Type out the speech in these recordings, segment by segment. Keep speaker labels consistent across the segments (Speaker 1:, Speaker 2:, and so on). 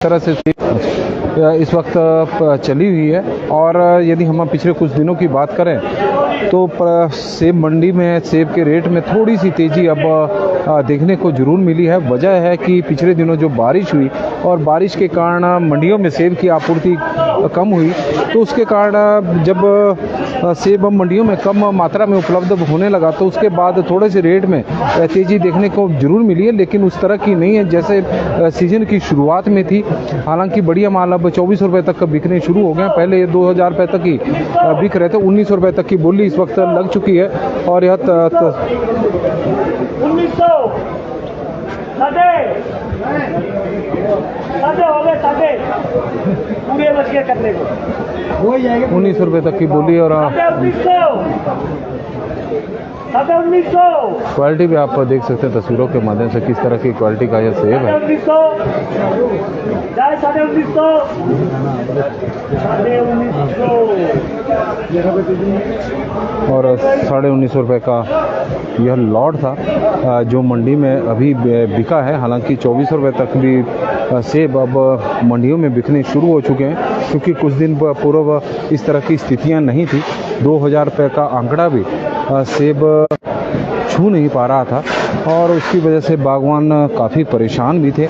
Speaker 1: तरह से इस वक्त चली हुई है। और यदि हम पिछले कुछ दिनों की बात करें तो सेब मंडी में सेब के रेट में थोड़ी सी तेज़ी अब देखने को जरूर मिली है। वजह है कि पिछले दिनों जो बारिश हुई और बारिश के कारण मंडियों में सेब की आपूर्ति कम हुई, तो उसके कारण जब सेब मंडियों में कम मात्रा में उपलब्ध होने लगा तो उसके बाद थोड़े से रेट में तेज़ी देखने को जरूर मिली है, लेकिन उस तरह की नहीं है जैसे सीजन की शुरुआत में थी। हालांकि बढ़िया माल अब 24 रुपये तक बिकने शुरू हो गए। पहले ये 2000 रुपये तक ही बिक रहे थे। 1900 रुपये तक की बोली इस वक्त लग चुकी है। और यह 1900 रुपये तक की बोली। और क्वालिटी भी आप देख सकते हैं तस्वीरों के माध्यम से किस तरह की क्वालिटी का यह सेब है। और 1950 रुपये का यह लॉट था जो मंडी में अभी बिका है। हालांकि 24 रुपये तक भी सेब अब मंडियों में बिकने शुरू हो चुके हैं, क्योंकि कुछ दिन पूर्व इस तरह की स्थितियां नहीं थी। 2000 रुपये का आंकड़ा भी सेब छू नहीं पा रहा था और उसकी वजह से बागवान काफ़ी परेशान भी थे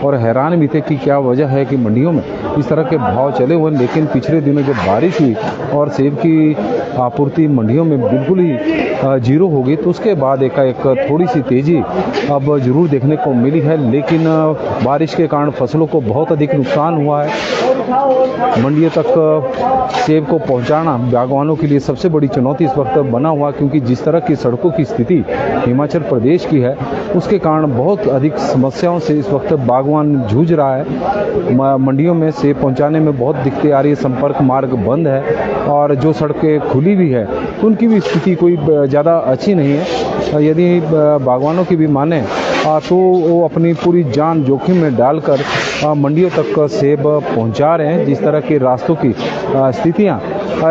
Speaker 1: और हैरान भी थे कि क्या वजह है कि मंडियों में इस तरह के भाव चले हुए। लेकिन पिछले दिनों जब बारिश हुई और सेब की आपूर्ति मंडियों में बिल्कुल ही जीरो हो गई, तो उसके बाद एक थोड़ी सी तेज़ी अब ज़रूर देखने को मिली है। लेकिन बारिश के कारण फसलों को बहुत अधिक नुकसान हुआ है। मंडियों तक सेब को पहुंचाना बागवानों के लिए सबसे बड़ी चुनौती इस वक्त बना हुआ, क्योंकि जिस तरह की सड़कों की स्थिति हिमाचल प्रदेश की है उसके कारण बहुत अधिक समस्याओं से इस वक्त बागवान जूझ रहा है। मंडियों में सेब पहुंचाने में बहुत दिक्कतें आ रही है। संपर्क मार्ग बंद है और जो सड़कें खुली भी है तो उनकी भी स्थिति कोई ज़्यादा अच्छी नहीं है। यदि बागवानों की भी माने तो वो अपनी पूरी जान जोखिम में डालकर मंडियों तक सेब पहुंचा रहे हैं। जिस तरह के रास्तों की स्थितियां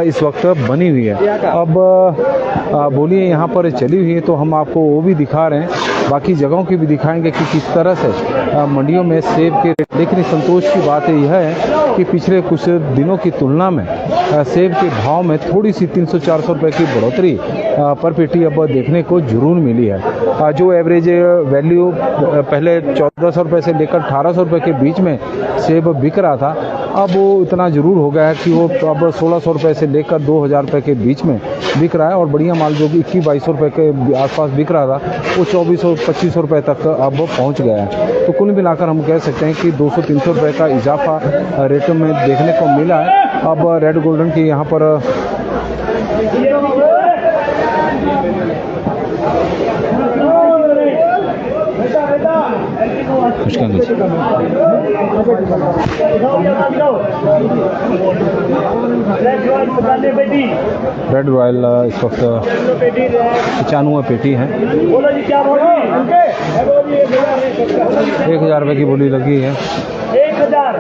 Speaker 1: इस वक्त बनी हुई है। अब बोलिए यहाँ पर चली हुई है तो हम आपको वो भी दिखा रहे हैं, बाकी जगहों की भी दिखाएंगे कि किस तरह से मंडियों में सेब के। लेकिन संतोष की बात यह है कि पिछले कुछ दिनों की तुलना में सेब के भाव में थोड़ी सी 300-400 रुपये की बढ़ोतरी पर पेटी अब देखने को जरूर मिली है। जो एवरेज वैल्यू पहले 1400 रुपये से लेकर 1800 रुपये के बीच में सेब बिक रहा था, अब वो इतना ज़रूर हो गया है कि वो अब 1600 रुपये से लेकर 2000 रुपये के बीच में बिक रहा है। और बढ़िया माल जो कि 2100 रुपये के आसपास बिक रहा था वो 2400-2500 रुपये तक अब पहुंच गया है। तो कुल मिलाकर हम कह सकते हैं कि 200-300 रुपये का इजाफा रेट में देखने को मिला है। अब रेड गोल्डन की यहाँ पर रेड रॉयल इस वक्त 95 पेटी है। 1000 रुपये की बोली लगी है।
Speaker 2: 1000,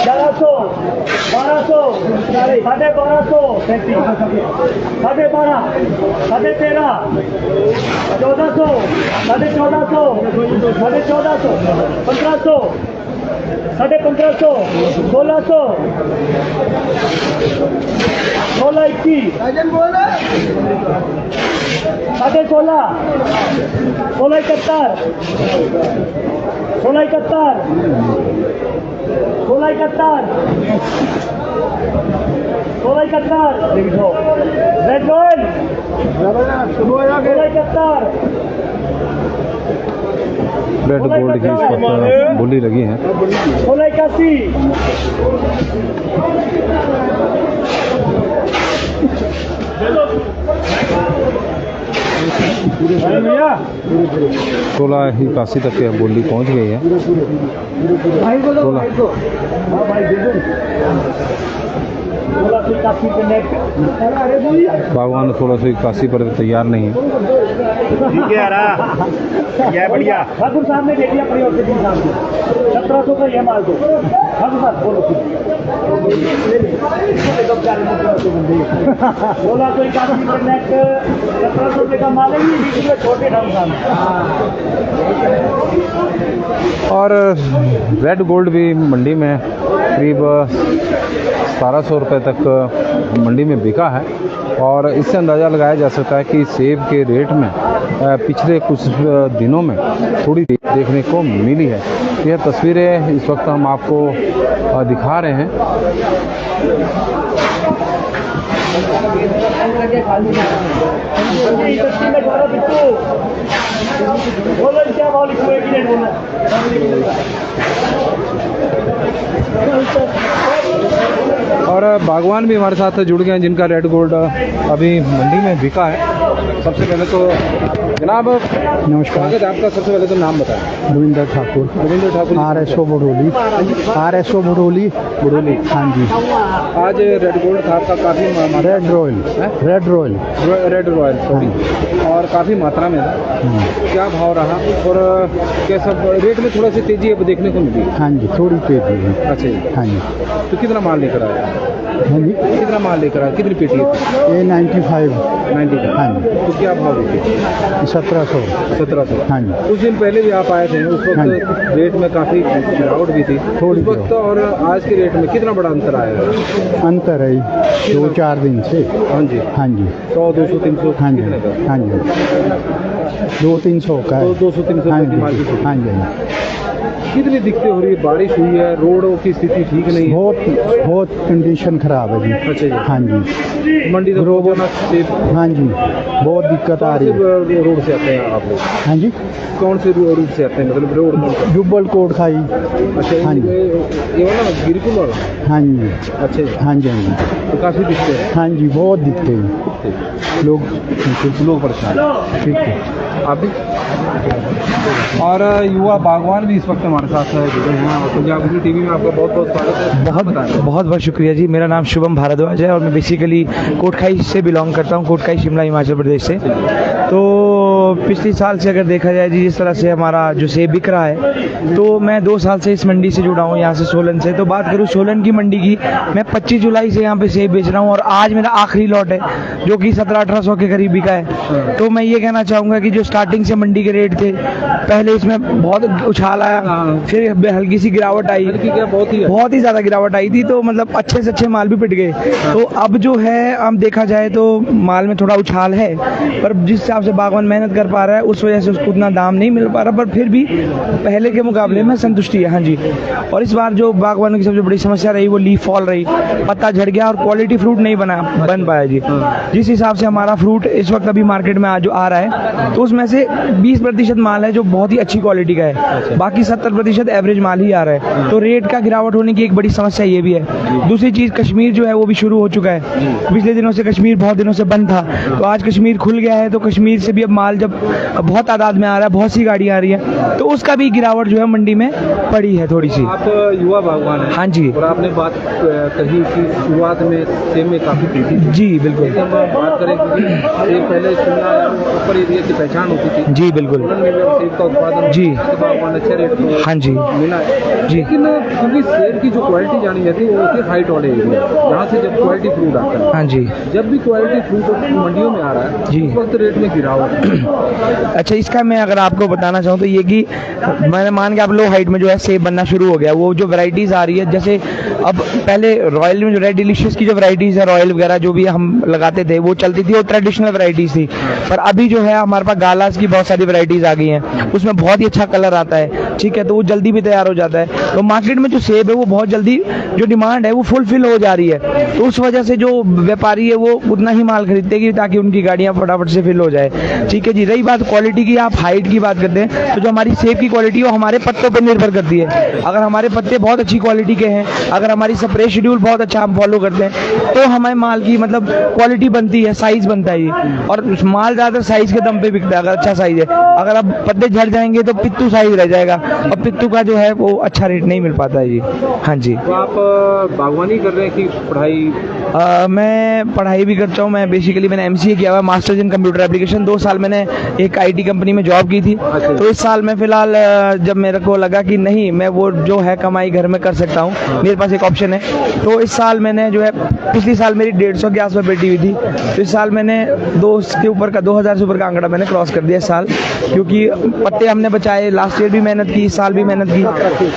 Speaker 2: 1100, 1200, 1250, 12,500, 13,500, 1400, 1450, 1450, 1500, 1550, 1600, 1621, 16,500, 1671, 1671, 1671, 1671, रेड रॉयल 1671,
Speaker 1: रेड गोल्ड की इस वक्त बोली लगी है।
Speaker 2: 1681,
Speaker 1: सोलह ही 81 तक की बोली पहुंच गई है। 16 बागवान 1681 पर तैयार नहीं है।
Speaker 3: ठीक है यार, ये बढ़िया।
Speaker 2: ठाकुर साहब ने दे दिया अपनी ओर से 3 साल को 1700 का ये माल दो ठाकुर साहब बोलो 16 इंटरनेट 1700 रुपये का माल है ये बीच में छोटे ठाकुर साहब।
Speaker 1: और रेड गोल्ड भी मंडी में करीब 1700 रुपये तक मंडी में बिका है। और इससे अंदाज़ा लगाया जा सकता है कि सेब के रेट में पिछले कुछ दिनों में थोड़ी देखने को मिली है। यह तस्वीरें इस वक्त हम आपको दिखा रहे हैं।
Speaker 2: बोलो क्या भाव लिखोगे कि नहीं बोलो।
Speaker 1: और बागवान भी हमारे साथ जुड़ गए हैं जिनका रेड गोल्ड अभी मंडी में बिका है। सबसे पहले तो जनाब
Speaker 4: नमस्कार।
Speaker 1: स्वागत है आपका। सबसे पहले तो नाम बताएं।
Speaker 4: Ravindra Thakur, RSO बुडोली, RSO बुडोली। हाँ जी।
Speaker 1: आज रेड गोल्ड था आपका काफ़ी
Speaker 4: red royal,
Speaker 1: red royal sorry, और काफ़ी मात्रा में था। क्या भाव रहा और कैसा रेट में थोड़ा सी तेजी अब देखने को मिली?
Speaker 4: हाँ जी, थोड़ी तेजी है।
Speaker 1: अच्छा जी।
Speaker 4: हाँ जी।
Speaker 1: तो कितना माल लेकर आया?
Speaker 4: हाँ जी,
Speaker 1: कितना माल लेकर आया? कितनी पेटी है?
Speaker 4: ये 95।
Speaker 1: 90 का।
Speaker 4: हाँ जी।
Speaker 1: तो क्या भाव देते?
Speaker 4: 1700।
Speaker 1: 1700।
Speaker 4: हाँ जी।
Speaker 1: कुछ दिन पहले भी आप आए थे, उस
Speaker 4: हाँ जी।
Speaker 1: वक्त रेट में काफ़ी गिरावट भी थी
Speaker 4: थोड़ी
Speaker 1: उस वक्त, और आज के रेट में कितना बड़ा अंतर आया है?
Speaker 4: अंतर है 2-4 दिन से।
Speaker 1: हाँ जी।
Speaker 4: हाँ जी।
Speaker 1: 100, 200, 300
Speaker 4: हाँ जी।
Speaker 1: कितने का?
Speaker 4: हाँ जी, 200-300 का है।
Speaker 1: 200-300
Speaker 4: हाँ
Speaker 1: की मार्केट
Speaker 4: जी।
Speaker 1: है।
Speaker 4: हाँ जी।
Speaker 1: कितनी दिक्कतें हो रही है? बारिश हुई है, रोडों की स्थिति ठीक नहीं है।
Speaker 4: बहुत कंडीशन खराब है जी।
Speaker 1: अच्छा जी।
Speaker 4: हाँ जी।
Speaker 1: मंडी तक पहुंचना सेब
Speaker 4: हाँ जी, बहुत दिक्कत आ रही है।
Speaker 1: रोड से आते हैं आप लोग?
Speaker 4: हाँ जी।
Speaker 1: कौन से रूट से आते हैं, मतलब रोड कौन सा?
Speaker 4: जुब्बल कोट खाई।
Speaker 1: अच्छा
Speaker 4: हाँ जी।
Speaker 1: ये वाला गिरकुल वाला?
Speaker 4: हाँ जी।
Speaker 1: अच्छा जी।
Speaker 4: हाँ जी। हाँ जी।
Speaker 1: तो काफ़ी दिक्कतें हैं।
Speaker 4: हाँ जी, बहुत दिखते हैं लोग
Speaker 1: परेशान।
Speaker 4: ठीक है।
Speaker 1: आप भी? और युवा बागवान भी इस वक्त हमारे साथ जुड़े हैं। और पंजाब गुरु टीवी में आपका बहुत बहुत स्वागत है।
Speaker 5: बहुत बहुत शुक्रिया जी। मेरा नाम शुभम भारद्वाज है और मैं बेसिकली कोटखाई से बिलोंग करता हूँ, कोटखाई शिमला हिमाचल प्रदेश से। तो पिछले साल से अगर देखा जाए जी, जिस तरह से हमारा जो सेब बिक रहा है, तो मैं 2 साल से इस मंडी से जुड़ा हूँ, यहाँ से सोलन से। तो बात करूँ सोलन की मंडी की, मैं 25 जुलाई से यहाँ पे सेब बेच रहा हूँ और आज मेरा आखिरी लॉट है जो कि 1700-1800 के करीब बिका है। तो मैं ये कहना चाहूँगा कि जो स्टार्टिंग से मंडी के रेट थे, पहले इसमें बहुत उछाल आया, फिर हल्की सी गिरावट आई, बहुत ही ज़्यादा गिरावट आई थी। तो मतलब अच्छे से अच्छे माल भी पिट गए। तो अब जो है, हम देखा जाए तो माल में थोड़ा उछाल है, पर जिस हिसाब से बागवान मेहनत कर पा रहा है उस वजह से उसको उतना दाम नहीं मिल पा रहा, पर फिर भी पहले के मुकाबले में संतुष्टि है। हाँ जी। और इस बार जो बागवानों की सबसे बड़ी समस्या रही वो लीफ फॉल रही, पत्ता झड़ गया और क्वालिटी फ्रूट नहीं बन पाया जी। जिस हिसाब से हमारा फ्रूट इस वक्त अभी मार्केट में जो आ रहा है, तो उसमें से 20% माल है जो बहुत ही अच्छी क्वालिटी का है, बाकी 70% एवरेज माल ही आ रहा है। तो रेट का गिरावट होने की एक बड़ी समस्या ये भी है। दूसरी चीज़, कश्मीर जो है वो भी शुरू हो चुका है। पिछले दिनों से कश्मीर बहुत दिनों से बंद था, तो आज कश्मीर खुल गया है। तो कश्मीर से भी अब माल जब बहुत तादाद में आ रहा है, बहुत सी गाड़ियाँ आ रही हैं, तो उसका भी गिरावट जो है मंडी में पड़ी है थोड़ी सी।
Speaker 1: आप युवा बागवान हैं।
Speaker 5: हाँ जी।
Speaker 1: और आपने बात कही कि शुरुआत में सेब में काफ़ी तेजी थी।
Speaker 5: जी बिल्कुल।
Speaker 1: हम बात करें कि सेब पहले शिमला या ऊपर एरिया की पहचान होती थी।
Speaker 5: जी बिल्कुल।
Speaker 1: सोलन में भी अब सेब का उत्पादन
Speaker 5: जी।
Speaker 1: बागवान अच्छे रेट पे
Speaker 5: हाँ जी।
Speaker 1: मिला है।
Speaker 5: जी।
Speaker 1: लेकिन क्योंकि सेब की जो क्वालिटी जानी जाती है वो होती है हाइट वाले एरिया, जहाँ से जब क्वालिटी फ्रूट आता है।
Speaker 5: हाँ जी।
Speaker 1: जब भी क्वालिटी फ्रूट मंडियों में आ रहा है
Speaker 5: जी।
Speaker 1: उस वक्त रेट में गिरावट।
Speaker 5: अच्छा, इसका मैं अगर आपको बताना चाहूँ तो ये कि मैंने मान के आप लो हाइट में जो है सेब बनना शुरू हो गया, वो जो वैरायटीज़ आ रही है, जैसे अब पहले रॉयल में जो रेड डिलीशियस की जो वैरायटीज़ है, रॉयल वगैरह जो भी हम लगाते थे वो चलती थी, वो ट्रेडिशनल वैरायटीज़ थी। पर अभी जो है हमारे पास गालास की बहुत सारी वैरायटीज़ आ गई हैं, उसमें बहुत ही अच्छा कलर आता है, ठीक है, तो वो जल्दी भी तैयार हो जाता है। तो मार्केट में जो सेब है वो बहुत जल्दी, जो डिमांड है वो फुलफिल हो जा रही है। तो उस वजह से जो व्यापारी है वो उतना ही माल खरीदते हैं ताकि उनकी गाड़ियाँ फटाफट से फिल हो जाए, ठीक है जी। रही बात क्वालिटी की, आप हाइट की बात करते हैं, तो जो हमारी सेब की क्वालिटी है वो हमारे पत्तों पर निर्भर करती है। अगर हमारे पत्ते बहुत अच्छी क्वालिटी के हैं, अगर हमारी स्प्रे शेड्यूल बहुत अच्छा हम फॉलो करते हैं, तो हमारे माल की मतलब क्वालिटी बनती है, साइज बनता है ये। और माल ज़्यादातर साइज के दम पे बिकता है, अगर अच्छा साइज है। अगर अब पत्ते झड़ जाएंगे तो पित्तू साइज रह जाएगा, और पित्तू का जो है वो अच्छा रेट नहीं मिल पाता है जी। हाँ जी।
Speaker 1: तो आप बागवानी कर रहे हैं कि पढ़ाई
Speaker 5: मैं पढ़ाई भी करता हूँ। मैं बेसिकली मैंने MCA किया हुआ है, मास्टर्स इन कंप्यूटर एप्लीकेशन। 2 साल मैंने एक IT कंपनी में जॉब की थी। तो इस साल मैं फ़िलहाल जब मेरे को लगा कि नहीं, मैं वो जो है कमाई घर में कर सकता हूँ, मेरे पास एक ऑप्शन है, तो इस साल मैंने जो है, पिछली साल मेरी 150 के आसपास बेटी हुई थी, तो इस साल मैंने 2000 से ऊपर का आंकड़ा मैंने क्रॉस कर दिया इस साल, क्योंकि पत्ते हमने बचाए। लास्ट ईयर भी मेहनत की, इस साल भी मेहनत की,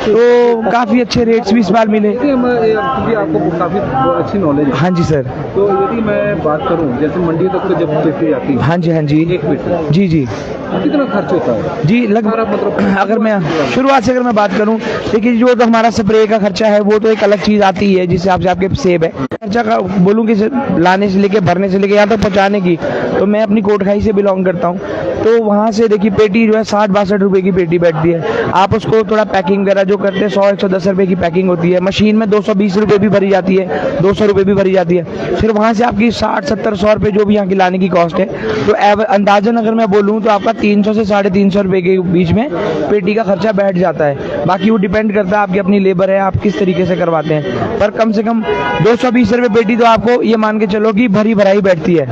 Speaker 5: तो काफ़ी अच्छे रेट्स भी इस बार मिले।
Speaker 1: क्योंकि आपको काफ़ी अच्छी नॉलेज है।
Speaker 5: हाँ जी सर।
Speaker 1: तो यदि मैं बात करूं, जैसे मंडी तक तो जब पेटी आती है,
Speaker 5: हाँ जी, हाँ जी,
Speaker 1: एक पेटी
Speaker 5: जी जी
Speaker 1: कितना खर्च होता है
Speaker 5: जी, लगभग
Speaker 1: मतलब
Speaker 5: अगर मैं शुरुआत से अगर मैं बात करूं, देखिए जो तो हमारा स्प्रे का खर्चा है वो तो एक अलग चीज़ आती है, जिस हिसाब से आपके सेब है खर्चा का बोलूँ कि लाने से लेके, भरने से लेके, यहाँ तक पहुँचाने की, तो मैं अपनी कोटखाई से बिलोंग करता हूँ। तो वहाँ से देखिए पेटी जो है 60-62 रुपये की पेटी बैठती है। आप उसको थोड़ा पैकिंग वगैरह जो करते हैं 100-110 रुपये की पैकिंग होती है। मशीन में 220 रुपये भी भरी जाती है, 200 रुपये भी भरी जाती है। फिर वहाँ से आपकी 60-70-100 रुपये जो भी यहाँ की लाने की कॉस्ट है, तो अंदाजन अगर मैं बोलूँ तो आपका 300 से 350 रुपये के बीच में पेटी का खर्चा बैठ जाता है। बाकी वो डिपेंड करता है आपकी अपनी लेबर है, आप किस तरीके से करवाते हैं, पर कम से कम 220 रुपये पेटी तो आपको ये मान के चलो कि भरी भराई बैठती है।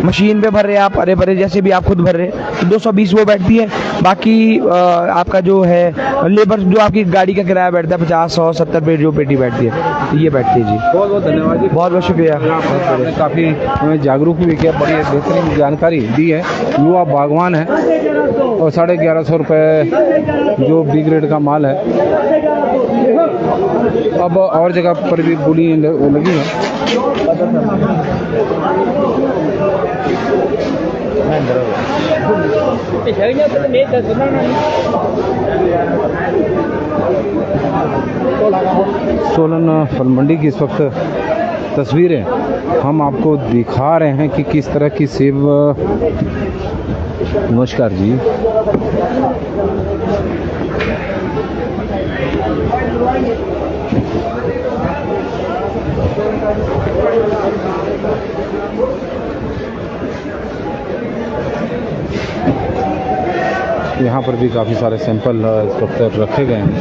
Speaker 5: मशीन पे भर रहे आप, अरे भरे जैसे भी आप खुद भर रहे, तो 220 वो बैठती है। बाकी आपका जो है लेबर, जो आपकी गाड़ी का किराया बैठता है 50-100-70 रुपये जो पेटी बैठती है, तो ये बैठती है जी।
Speaker 1: बहुत बहुत धन्यवाद जी,
Speaker 5: बहुत बहुत शुक्रिया।
Speaker 1: आपने काफ़ी हमें जागरूक भी किया, बड़ी बेहतरीन जानकारी दी है। युवा बागवान है और 1150 रुपये जो बी ग्रेड का माल है। अब और जगह पर भी बोली लगी है। सोलन फल मंडी की इस वक्त तस्वीरें हम आपको दिखा रहे हैं कि किस तरह की सेब। नमस्कार जी। यहाँ पर भी काफ़ी सारे सैंपल इस वक्त रखे गए हैं,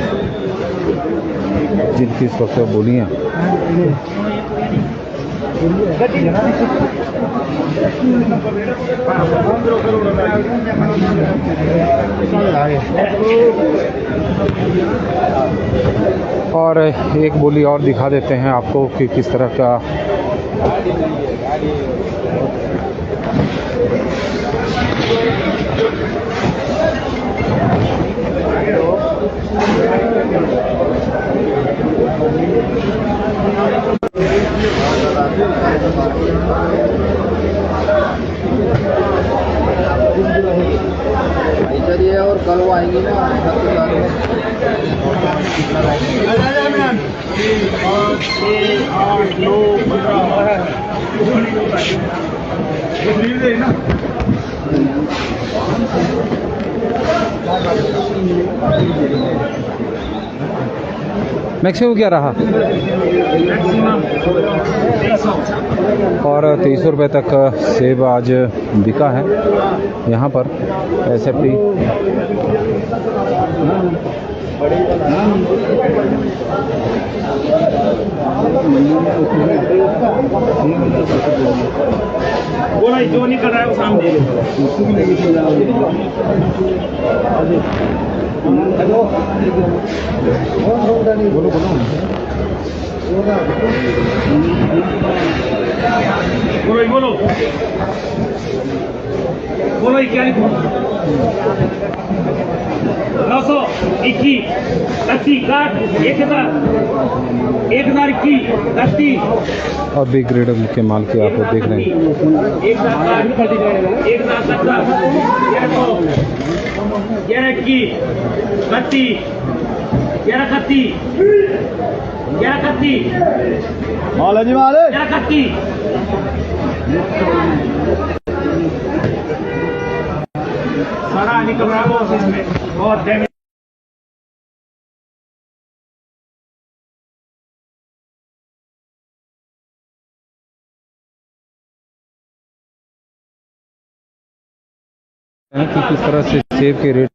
Speaker 1: जिनकी इस वक्त बोलियाँ और एक बोली और दिखा देते हैं आपको कि किस तरह का
Speaker 4: और कल वो आएंगी ना
Speaker 1: मैक्सिमम क्या रहा और 2300 रुपये तक सेब आज बिका है यहाँ पर। SFT
Speaker 3: बोला जो नहीं कर रहा है वो सामने बोलो बोलो 921 80 60 1021 80
Speaker 1: और बी ग्रेड के माल के आप देख रहे हैं।
Speaker 3: 11 सारा निकल रहा है ऑफिस में बहुत
Speaker 1: कि किस तरह से सेब के रेट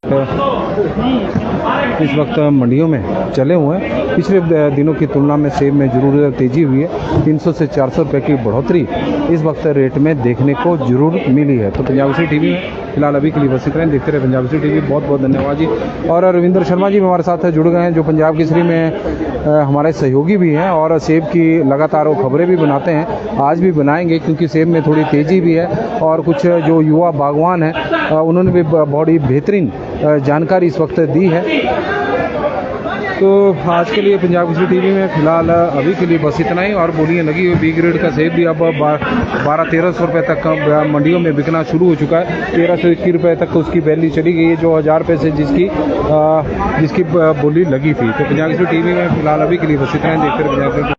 Speaker 1: इस वक्त मंडियों में चले हुए हैं। पिछले दिनों की तुलना में सेब में जरूर तेज़ी हुई है। 300 से 400 रुपये की बढ़ोतरी इस वक्त रेट में देखने को जरूर मिली है। तो पंजाब केसरी टीवी में फिलहाल अभी के लिए बस इतना ही। देखते रहे पंजाब केसरी टीवी। बहुत बहुत धन्यवाद जी। और रविंद्र शर्मा जी हमारे साथ जुड़ गए हैं, जो पंजाब केसरी में हमारे सहयोगी भी हैं और सेब की लगातार वो खबरें भी बनाते हैं। आज भी बनाएंगे क्योंकि सेब में थोड़ी तेज़ी भी है और कुछ जो युवा बागवान हैं उन्होंने भी बड़ी बेहतरीन जानकारी इस वक्त दी है। तो आज के लिए पंजाब केसरी टीवी में फिलहाल अभी के लिए बस इतना ही। और बोलियां लगी हुई बी ग्रेड का सेब भी अब 1200-1300 रुपये तक मंडियों में बिकना शुरू हो चुका है। 1321 रुपये तक उसकी वैल्यू चली गई है, जो 1000 रुपये से जिसकी बोली लगी थी। तो पंजाब केसरी टीवी में फिलहाल अभी के लिए बस इतना ही। देखते रहे पंजाब केसरी।